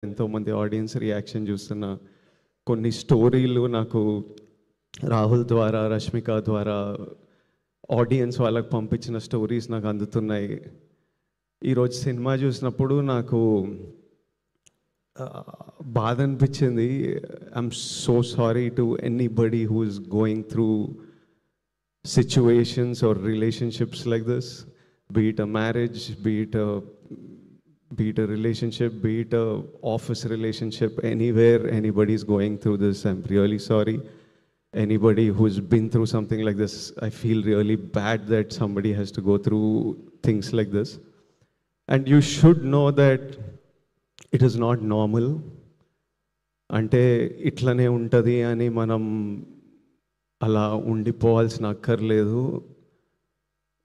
ఎంతోమంది audience reaction చూస్తున్న కొన్ని స్టోరీలు నాకు రాహుల్ ద్వారా, రష్మిక ద్వారా ఆడియన్స్ వాళ్ళకి పంపించిన స్టోరీస్ నాకు అందుతున్నాయి. ఈరోజు సినిమా చూసినప్పుడు నాకు బాధ అనిపించింది. I'm so sorry to anybody who is going through situations or relationships like this, be it a marriage, be it a relationship, be it a office relationship, anywhere anybody is going through this, I'm really sorry. Anybody who's been through something like this, I feel really bad that somebody has to go through things like this. And you should know that it is not normal. అంటే ఇట్లనే ఉంటుంది అని మనం అలా ఉండిపోవాల్సిన అక్కర్లేదు.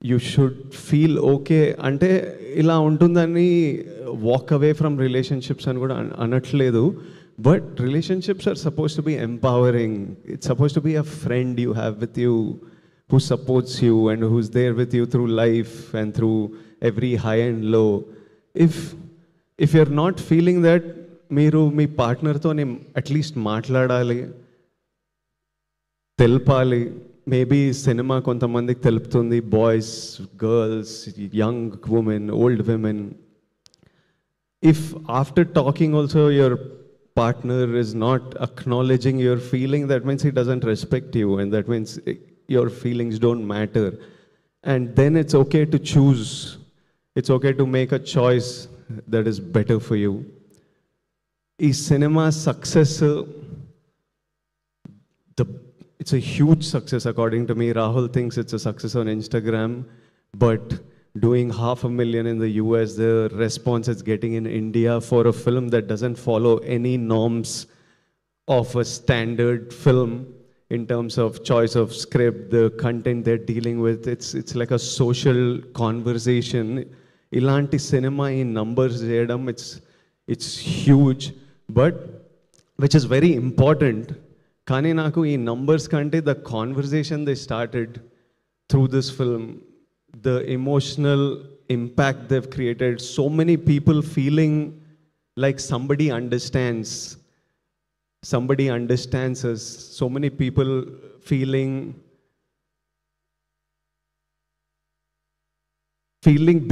You should feel okay. అంటే ఇలా ఉంటుందని వాక్ అవే ఫ్రమ్ రిలేషన్షిప్స్ అని కూడా అనట్లేదు. But relationships are suppose to be empowering. It's suppose to be a friend you have with you, who supports you and who's there with you through life and through every high and low. If you're not feeling that, మీరు మీ పార్ట్నర్తో at least మాట్లాడాలి, తెలపాలి. Maybe cinema కొంతమందికి తెలుపుతుంది, boys, girls, young women, old women. If after talking also your partner is not acknowledging your feeling, that means he doesn't respect you, and that means your feelings don't matter. And then it's okay to choose. It's okay to make a choice that is better for you. Is cinema success? It's a huge success according to me. Rahul thinks it's a success on Instagram, but doing 500,000 in the US, the response it's getting in India for a film that doesn't follow any norms of a standard film in terms of choice of script, the content they're dealing with. It's like a social conversation. Ilanti cinema in numbers cheyadam, it's huge, but which is very important. Kani naku ee numbers kante the conversation they started through this film, the emotional impact they've created, so many people feeling like somebody understands us, so many people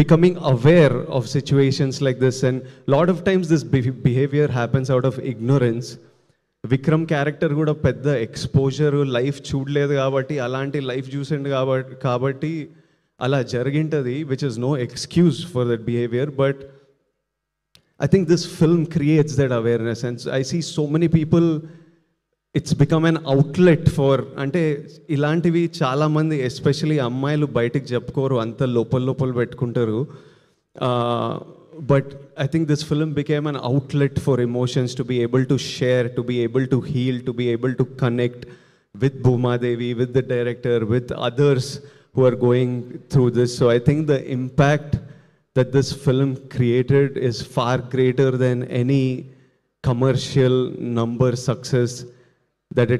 becoming aware of situations like this. And a lot of times this behavior happens out of ignorance. Vikram character కూడా పెద్ద exposure, life చూడలేదు కాబట్టి, అలాంటి life చూసిండు కాబట్టి అలా జరిగింటుంది, which is no excuse for that behaviour. But I think this film creates that awareness. And I see so many people, it's become an outlet for, అంటే ఇలాంటివి చాలామంది ఎస్పెషలీ అమ్మాయిలు బయటికి చెప్పుకోరు, అంత లోపల పెట్టుకుంటారు. But I think this film became an outlet for emotions, to be able to share, to be able to heal, to be able to connect with Bhuma Devi, with the director, with others who are going through this. So I think the impact that this film created is far greater than any commercial number success that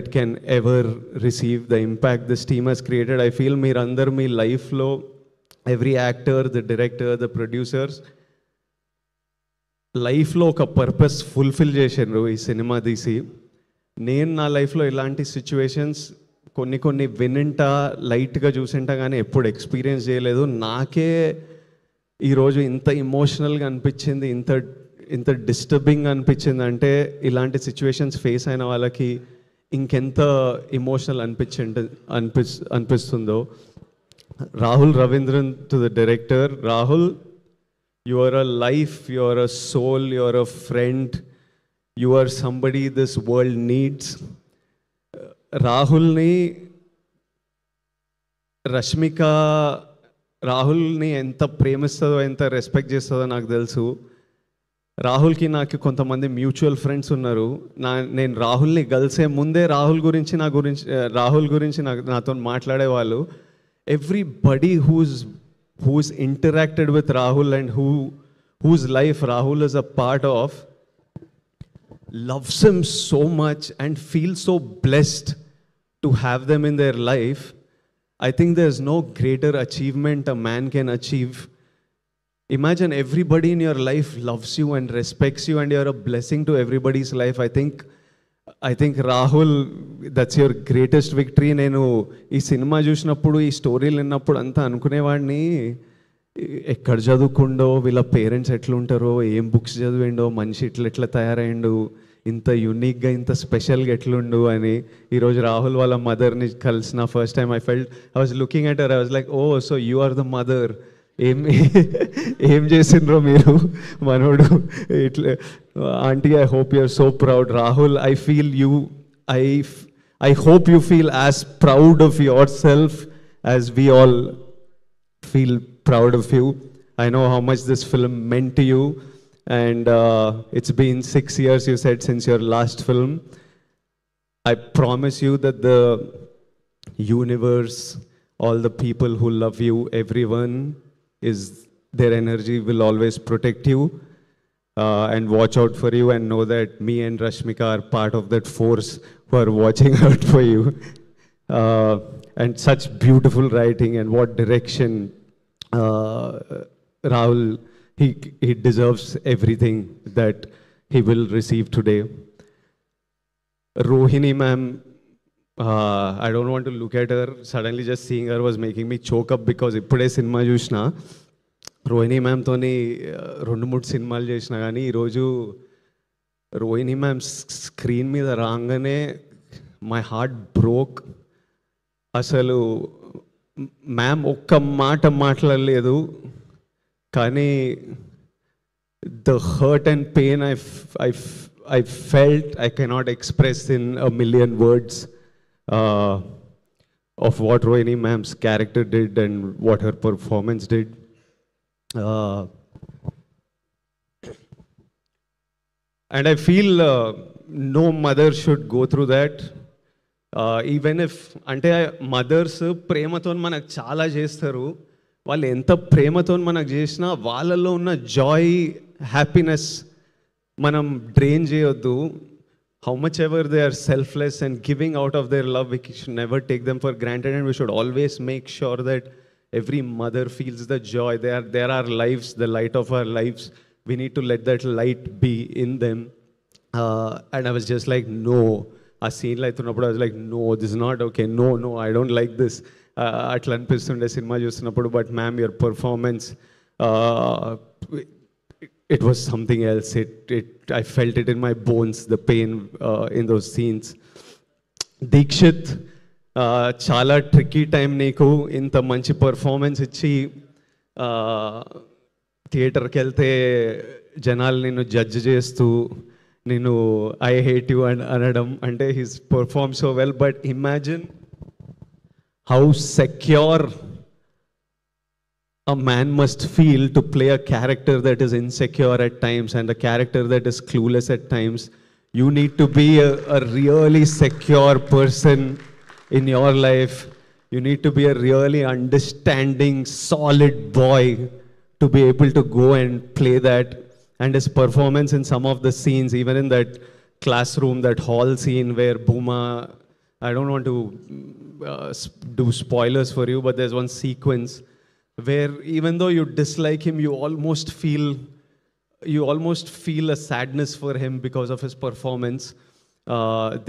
it can ever receive. The impact this team has created, I feel meer andar mee life lo, every actor, the director, the producers, లైఫ్లో ఒక purpose fulfil చేశారు ఈ cinema తీసి. నేను నా లైఫ్లో ఇలాంటి situations కొన్ని వినింటా, లైట్గా చూసింటా, కానీ ఎప్పుడు ఎక్స్పీరియన్స్ చేయలేదు. నాకే ఈరోజు ఇంత ఇమోషనల్గా అనిపించింది, ఇంత డిస్టర్బింగ్ అనిపించింది. అంటే ఇలాంటి సిచ్యువేషన్స్ ఫేస్ అయిన వాళ్ళకి ఇంకెంత ఇమోషనల్ అనిపిస్తుందో. Rahul Ravindran, to the director, Rahul, you are a life, you are a soul, you are a friend, you are somebody this world needs. Rahulni, Rashmika, Rahulni enta ప్రేమిస్తుందో, ఎంత respect చేస్తుందో నాకు తెలుసు. రాహుల్కి నాకు కొంతమంది మ్యూచువల్ ఫ్రెండ్స్ ఉన్నారు. నేను రాహుల్ని కలిసే ముందే రాహుల్ గురించి నాతో మాట్లాడేవాళ్ళు. Everybody who's interacted with Rahul and whose life Rahul is a part of loves him so much and feels so blessed to have them in their life. I think there's no greater achievement a man can achieve imagine everybody in your life loves you and respects you and you're a blessing to everybody's life. I think Rahul, that's your greatest victory. నేను ఈ cinema చూసినప్పుడు ఈ స్టోరీలు విన్నప్పుడు అంతా అనుకునేవాడిని, ఎక్కడ చదువుకుండో, వీళ్ళ పేరెంట్స్ ఎట్లుంటారో, ఏం బుక్స్ చదివిండో, మనిషి ఎట్లా తయారైండు, ఇంత యూనిక్గా ఇంత స్పెషల్గా ఎట్లుండు అని. ఈరోజు రాహుల్ వాళ్ళ మదర్ని కలిసిన first time I was looking at her, I was like, oh so you are the mother. ఏం చేసిండ్రో మీరు మనోడు ఇట్లా. Aunty, I hope you are so proud. Rahul, I feel you, I hope you feel as proud of yourself as we all feel proud of you. I know how much this film meant to you, and it's been 6 years, you said, since your last film. I promise you that the universe, all the people who love you, everyone, their energy will always protect you and watch out for you, and know that me and Rashmika are part of that force who are watching out for you. And such beautiful writing, and what direction. Rahul, he deserves everything that he will receive today. Rohini ma'am, I don't want to look at her. Suddenly just seeing her was making me choke up, because ఇప్పుడే cinema చూసిన. రోహిణి మ్యామ్తోని 2-3 సినిమాలు చేసిన, కానీ ఈరోజు Rohini ma'am screen మీద రాగానే my heart broke. అసలు ma'am ఒక్క మాట మాట్లాడలేదు, కానీ the hurt and pain I felt I cannot express in a million words of what Rohini ma'am's character did and what her performance did. And I feel no mother should go through that. Even if, అంటే mothers ప్రేమతో మనకు చాలా చేస్తారు, వాళ్ళు ఎంత ప్రేమతో మనకు చేసినా వాళ్ళల్లో ఉన్న జాయ్, హ్యాపీనెస్ మనం డ్రైన్ చేయొద్దు. How much ever they are selfless and giving out of their love, we should never take them for granted, and we should always make sure that every mother feels the joy. They are our lives, the light of our lives. We need to let that light be in them. And I was just like, no. ఆ సీన్లో అవుతున్నప్పుడు I was like, no, this is not okay, no, I don't like this. అట్లా అనిపిస్తుండే cinema చూస్తున్నప్పుడు. But ma'am, your performance, it was something else. I felt it in my bones, the pain in those scenes. Deekshith, చాలా tricky time నీకు. ఇంత మంచి performance ఇచ్చి థియేటర్కి వెళ్తే జనాలు నిన్ను జడ్జ్ చేస్తూ, నేను ఐ హేట్ యూ అని అనడం, అంటే he's perform so well. But imagine how secure a man must feel to play a character that is insecure at times and a character that is clueless at times. You need to be a really secure person in your life. You need to be a really understanding, solid boy to be able to go and play that. And his performance in some of the scenes, even in that classroom, that hall scene where Bhuma, I don't want to do spoilers for you, but there's one sequence where even though you dislike him, you almost feel a sadness for him because of his performance.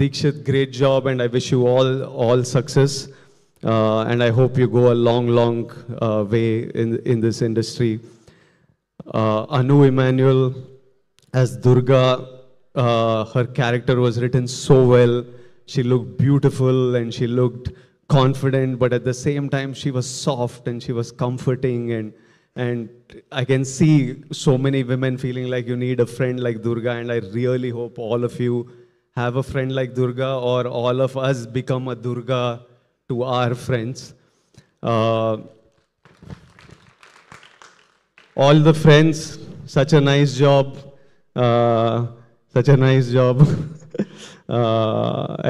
Deekshith, great job, and I wish you all success. And I hope you go a long way in this industry. Anu Emmanuel as Durga, her character was written so well. She looked beautiful and she looked confident, but at the same time she was soft and she was comforting, and I can see so many women feeling like you need a friend like Durga, and I really hope all of you have a friend like Durga, or all of us become a Durga to our friends. All the friends, such a nice job.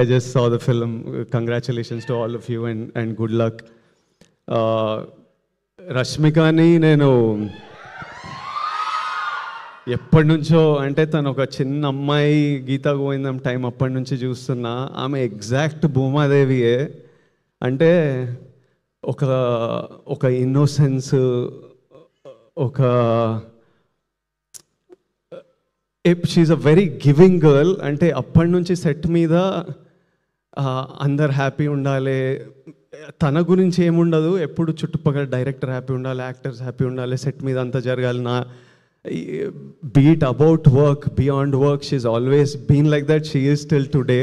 I just saw the film. Congratulations to all of you, and good luck. రష్మికని నేను ఎప్పటి నుంచో, అంటే తను ఒక చిన్న అమ్మాయి, గీతా గోవిందం time అప్పటి నుంచి చూస్తున్నా. ఆమె ఎగ్జాక్ట్ భూమాదేవియే. అంటే ఒక ఇన్నోసెన్స్, ఒక she's a very giving girl. అంటే అప్పటి నుంచి సెట్ మీద అందరు హ్యాపీ ఉండాలి, తన గురించి ఏముండదు, ఎప్పుడు చుట్టుపక్కల డైరెక్టర్ హ్యాపీ ఉండాలి, యాక్టర్స్ హ్యాపీ ఉండాలి, సెట్ మీద అంతా జరగాలి. Be it about work, beyond work, she's always been like that. She is still today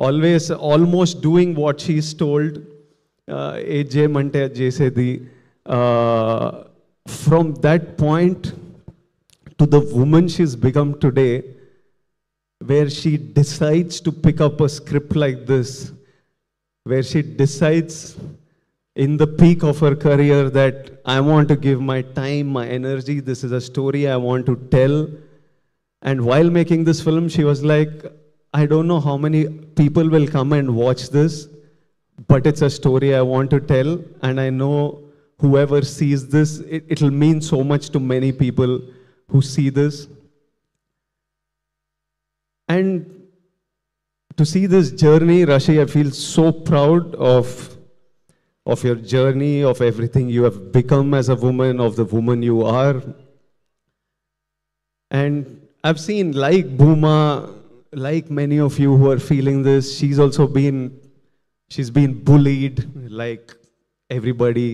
always almost doing what she is told. ఏది చేయమంటే అది చేసేది. From that point to the woman she's become today, where she decides to pick up a script like this, where she decides in the peak of her career that I want to give my time, my energy, this is a story I want to tell. And while making this film, she was like, I don't know how many people will come and watch this, but it's a story I want to tell, and I know whoever sees this, it'll mean so much to many people who see this. And to see this journey, Rashi, I feel so proud of your journey, of everything you have become as a woman, of the woman you are. And I've seen, like Bhuma, like many of you who are feeling this, she's been bullied like everybody.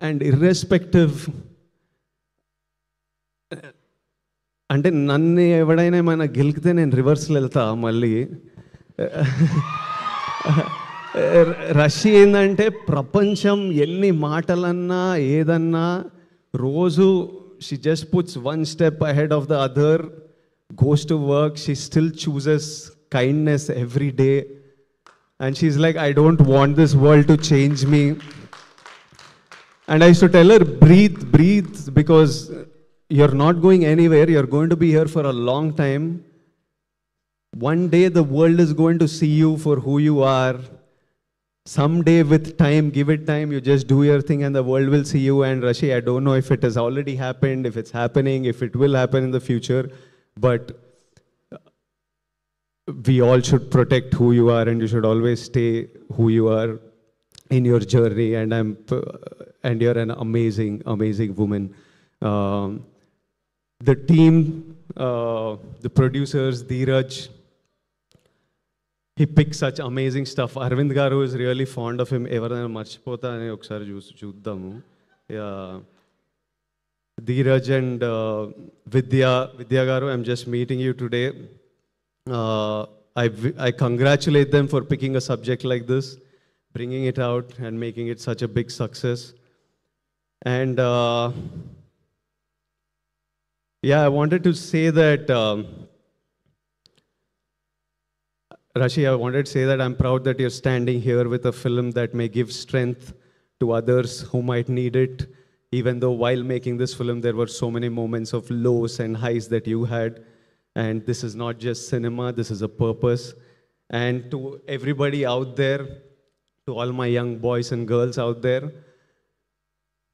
And irrespective, అంటే నన్ను ఎవడైనా ఏమైనా గెలికితే నేను రివర్స్లో వెళ్తా మళ్ళీ. Russia ఏంటంటే ప్రపంచం ఎన్ని మాటలన్నా ఏదన్నా రోజు she just puts one step ahead of the other, goes to work, she still chooses kindness every day, and she's like, I don't want this world to change me. And I used to tell her, breathe, because you're not going anywhere. You're going to be here for a long time. One day the world is going to see you for who you are. Someday, with time, give it time, you just do your thing and the world will see you. And Rashi, I don't know if it has already happened, if it's happening, if it will happen in the future, but we all should protect who you are, and you should always stay who you are in your journey. And you're an amazing woman. The team, the producers, Dheeraj, he picks such amazing stuff. Arvind Garu is really fond of him. Everana marchipota ani okkari chuddamu. Dheeraj and Vidya Garu, I'm just meeting you today. I congratulate them for picking a subject like this, bringing it out and making it such a big success. And yeah, I wanted to say that, Rashi, I wanted to say that I'm proud that you're standing here with a film that may give strength to others who might need it. Even though while making this film, there were so many moments of lows and highs that you had. And this is not just cinema, this is a purpose. And to everybody out there, to all my young boys and girls out there,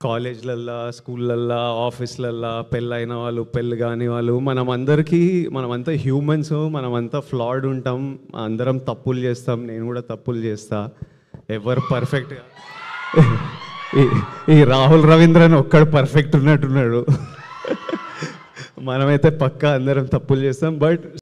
కాలేజ్లల్లా, స్కూళ్ళల్లా, ఆఫీస్లల్లా, పెళ్ళైన వాళ్ళు, పెళ్ళి కాని వాళ్ళు, మనమంతా humans, మనమంతా ఫ్లాడ్ ఉంటాం, అందరం తప్పులు చేస్తాం, నేను కూడా తప్పులు చేస్తా. ఎవరు పర్ఫెక్ట్? ఈ రాహుల్ రవీంద్రన్ ఒక్కడు పర్ఫెక్ట్ ఉన్నట్టున్నాడు. మనమైతే పక్కా అందరం తప్పులు చేస్తాం. బట్